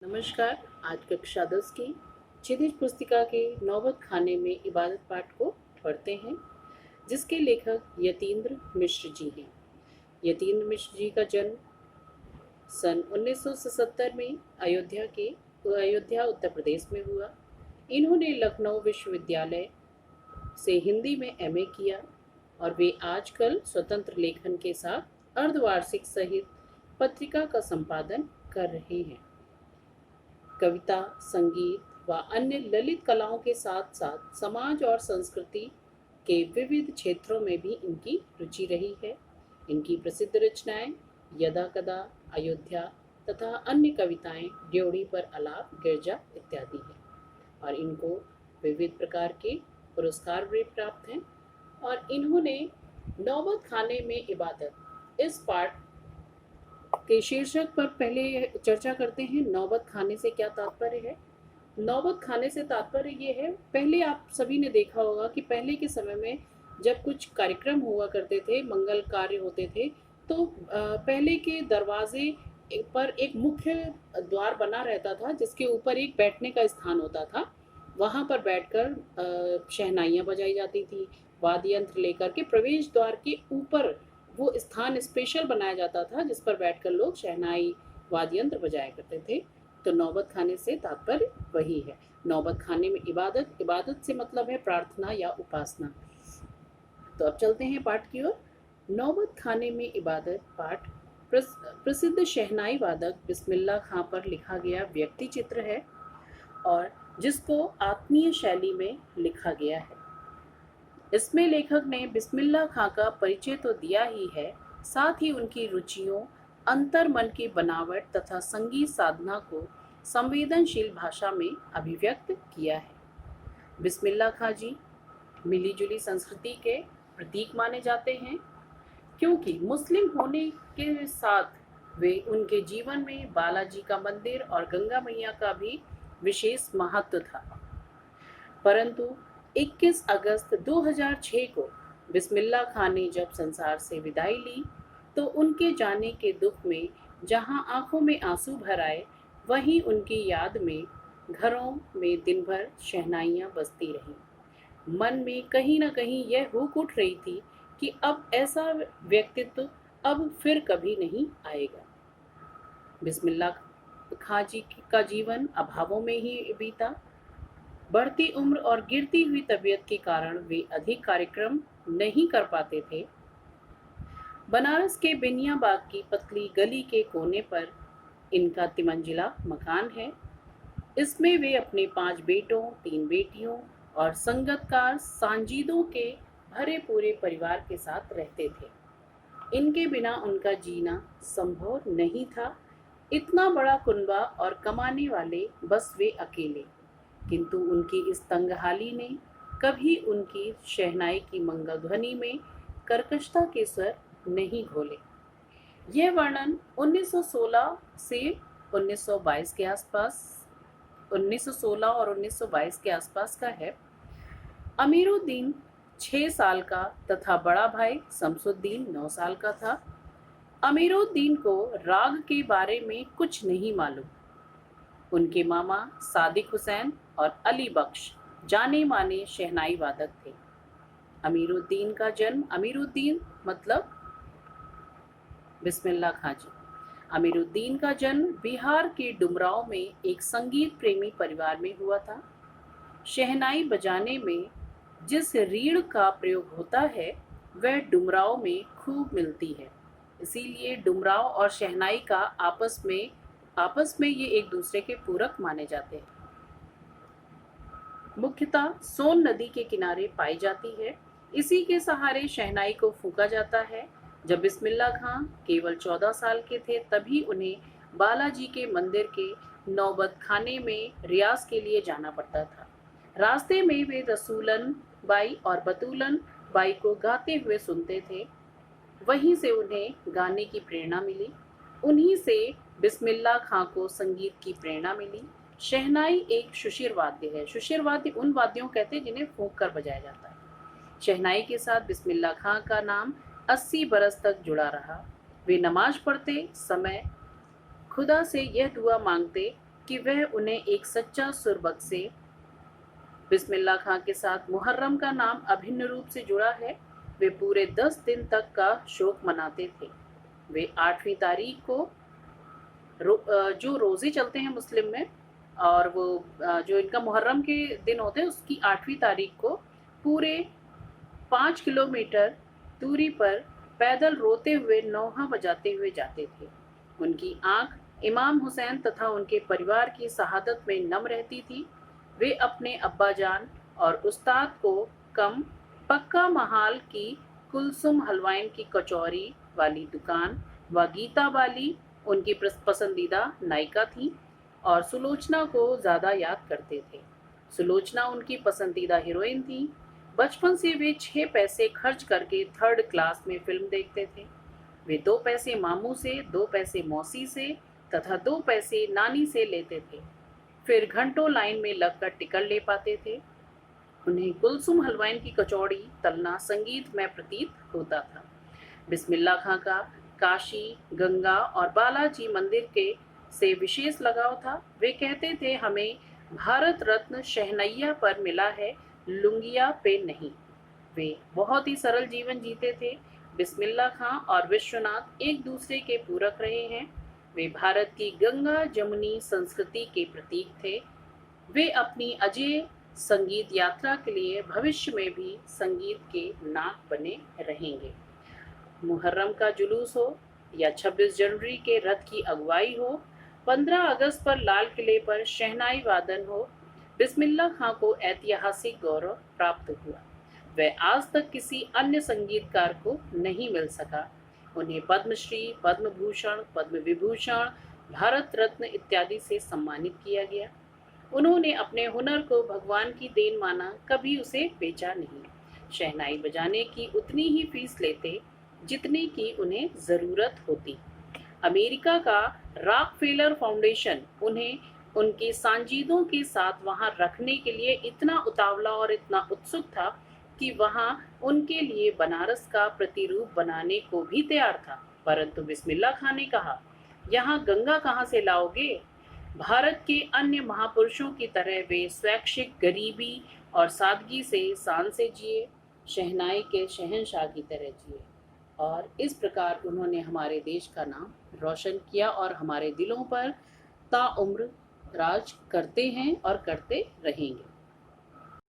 नमस्कार। आज कक्षा 10 की क्षितिज पुस्तिका के नौबत खाने में इबादत पाठ को पढ़ते हैं, जिसके लेखक यतीन्द्र मिश्र जी हैं। यतीन्द्र मिश्र जी का जन्म सन 1977 में अयोध्या उत्तर प्रदेश में हुआ। इन्होंने लखनऊ विश्वविद्यालय से हिंदी में एमए किया और वे आजकल स्वतंत्र लेखन के साथ अर्धवार्षिक सहित पत्रिका का संपादन कर रहे हैं। कविता, संगीत व अन्य ललित कलाओं के साथ साथ समाज और संस्कृति के विविध क्षेत्रों में भी इनकी रुचि रही है। इनकी प्रसिद्ध रचनाएं यदा कदा, अयोध्या तथा अन्य कविताएं ड्योढ़ी पर आलाप, गिरजा इत्यादि हैं और इनको विविध प्रकार के पुरस्कार भी प्राप्त हैं। और इन्होंने नौबत खाने में इबादत इस पाठ के शीर्षक पर पहले चर्चा करते हैं। नौबत खाने से क्या तात्पर्य है? नौबत खाने से तात्पर्य ये है, पहले आप सभी ने देखा होगा कि पहले के समय में जब कुछ कार्यक्रम हुआ करते थे, मंगल कार्य होते थे, तो पहले के दरवाजे पर एक मुख्य द्वार बना रहता था, जिसके ऊपर एक बैठने का स्थान होता था। वहाँ पर बैठकर शहनाइयाँ बजाई जाती थी। वाद्य यंत्र लेकर के प्रवेश द्वार के ऊपर वो स्थान स्पेशल बनाया जाता था, जिस पर बैठकर लोग शहनाई, वाद्य यंत्र बजाया करते थे। तो नौबत खाने से तात्पर्य वही है। नौबत खाने में इबादत, इबादत से मतलब है प्रार्थना या उपासना। तो अब चलते हैं पाठ की ओर। नौबत खाने में इबादत पाठ प्रसिद्ध शहनाई वादक बिस्मिल्लाह खां पर लिखा गया व्यक्ति चित्र है और जिसको आत्मीय शैली में लिखा गया है। इसमें लेखक ने बिस्मिल्लाह खां का परिचय तो दिया ही है, साथ ही उनकी रुचियों, अंतर मन की बनावट तथा संगीत साधना को संवेदनशील भाषा में अभिव्यक्त किया है। बिस्मिल्लाह खां जी मिली जुली संस्कृति के प्रतीक माने जाते हैं, क्योंकि मुस्लिम होने के साथ वे उनके जीवन में बालाजी का मंदिर और गंगा मैया का भी विशेष महत्व था। परंतु 21 अगस्त 2006 को बिस्मिल्लाह खां ने जब संसार से विदाई ली, तो उनके जाने के दुख में जहां आंखों में आंसू भर आए, वहीं उनकी याद में घरों में दिन भर शहनाइयाँ बजती रहीं। मन में कहीं न कहीं यह हुक उठ रही थी कि अब ऐसा व्यक्तित्व अब फिर कभी नहीं आएगा। बिस्मिल्लाह खां जी का जीवन अभावों में ही बीता। बढ़ती उम्र और गिरती हुई तबीयत के कारण वे अधिक कार्यक्रम नहीं कर पाते थे। बनारस के बिनिया बाग की पतली गली के कोने पर इनका तिमंजिला मकान है। इसमें वे अपने 5 बेटों, 3 बेटियों और संगतकार सांजीदों के भरे पूरे परिवार के साथ रहते थे। इनके बिना उनका जीना संभव नहीं था। इतना बड़ा कुनबा और कमाने वाले बस वे अकेले। किंतु उनकी इस तंगहाली ने कभी उनकी शहनाई की मंगल ध्वनि में कर्कशता के स्वर नहीं घोले। यह वर्णन 1916 से 1922 के आसपास 1916 और 1922 के आसपास का है। अमीरुद्दीन 6 साल का तथा बड़ा भाई शमसुद्दीन 9 साल का था। अमीरुद्दीन को राग के बारे में कुछ नहीं मालूम। उनके मामा सादिक हुसैन और अली बख्श जाने माने शहनाई वादक थे। अमीरुद्दीन का जन्म, अमीरुद्दीन मतलब बिस्मिल्लाह खां जी। अमीरुद्दीन का जन्म बिहार के डुमरांव में एक संगीत प्रेमी परिवार में हुआ था। शहनाई बजाने में जिस रीढ़ का प्रयोग होता है, वह डुमरांव में खूब मिलती है। इसीलिए डुमरांव और शहनाई का आपस में ये एक दूसरे के पूरक माने जाते हैं। मुख्यतः सोन नदी के किनारे पाई जाती है। इसी के सहारे शहनाई को फूंका जाता है। जब बिस्मिल्लाह खां केवल 14 साल के थे, तभी उन्हें बालाजी के मंदिर के नौबत खाने में रियाज के लिए जाना पड़ता था। रास्ते में वे रसूलन बाई और बतूलन बाई को गाते हुए सुनते थे। वहीं से उन्हें गाने की प्रेरणा मिली। उन्हीं से बिस्मिल्लाह खां को संगीत की प्रेरणा मिली। शहनाई एक शुशिर वाद्य है। शुशिर वाद्य उन वाद्यों कहते हैं जिन्हें फूंक कर बजाया जाता है। शहनाई के साथ बिस्मिल्लाह खां का नाम 80 बरस तक जुड़ा रहा। वे नमाज पढ़ते समय खुदा से यह दुआ मांगते कि वह उन्हें एक सच्चा सुरबक से बिस्मिल्लाह खां के साथ मुहर्रम का नाम अभिन्न रूप से जुड़ा है। वे पूरे 10 दिन तक का शोक मनाते थे। वे 8वीं तारीख को जो रोज़े चलते हैं मुस्लिम में, और वो जो इनका मुहर्रम के दिन होते हैं उसकी 8वीं तारीख को पूरे 5 किलोमीटर दूरी पर पैदल रोते हुए नौहा बजाते हुए जाते थे। उनकी आंख इमाम हुसैन तथा उनके परिवार की शहादत में नम रहती थी। वे अपने अब्बाजान और उस्ताद को कम पक्का महाल की कुलसुम हलवाइन की कचौरी वाली दुकान व गीता वाली उनकी पसंदीदा नायिका थी और सुलोचना को ज़्यादा याद करते थे। सुलोचना उनकी पसंदीदा हीरोइन थी। बचपन से वे 6 पैसे खर्च करके 3rd क्लास में फिल्म देखते थे। वे 2 पैसे मामू से, 2 पैसे मौसी से तथा 2 पैसे नानी से लेते थे। फिर घंटों लाइन में लगकर टिकट ले पाते थे। उन्हें कुलसुम हलवाइन की कचौड़ी तलना संगीत में प्रतीत होता था। बिस्मिल्लाह खां का काशी, गंगा और बालाजी मंदिर के से विशेष लगाव था। वे कहते थे, हमें भारत रत्न शहनैया पर मिला है, लुंगिया पे नहीं। वे बहुत ही सरल जीवन जीते थे। बिस्मिल्लाह खां और विश्वनाथ एक दूसरे के पूरक रहे हैं। वे भारत की गंगा जमुनी संस्कृति के प्रतीक थे। वे अपनी अजय संगीत यात्रा के लिए भविष्य में भी संगीत के नाक बने रहेंगे। मुहर्रम का जुलूस हो या 26 जनवरी के रथ की अगुवाई हो, 15 अगस्त पर लाल किले पर शहनाई वादन हो, बिस्मिल्लाह खां को ऐतिहासिक गौरव प्राप्त हुआ। वह आज तक किसी अन्य संगीतकार को नहीं मिल सका। उन्हें पद्मश्री, पद्म भूषण, पद्म विभूषण, भारत रत्न इत्यादि से सम्मानित किया गया। उन्होंने अपने हुनर को भगवान की देन माना, कभी उसे बेचा नहीं। शहनाई बजाने की उतनी ही फीस लेते जितने की उन्हें ज़रूरत होती। अमेरिका का रॉकफेलर फाउंडेशन उन्हें उनके सांजीदों के साथ वहां रखने के लिए इतना उतावला और इतना उत्सुक था कि वहां उनके लिए बनारस का प्रतिरूप बनाने को भी तैयार था। परंतु बिस्मिल्लाह खां ने कहा, यहाँ गंगा कहाँ से लाओगे? भारत के अन्य महापुरुषों की तरह वे स्वैच्छिक गरीबी और सादगी से शान से जिए, शहनाई के शहंशाह की तरह जिए, और इस प्रकार उन्होंने हमारे देश का नाम रोशन किया और हमारे दिलों पर ताउम्र राज करते हैं और करते रहेंगे।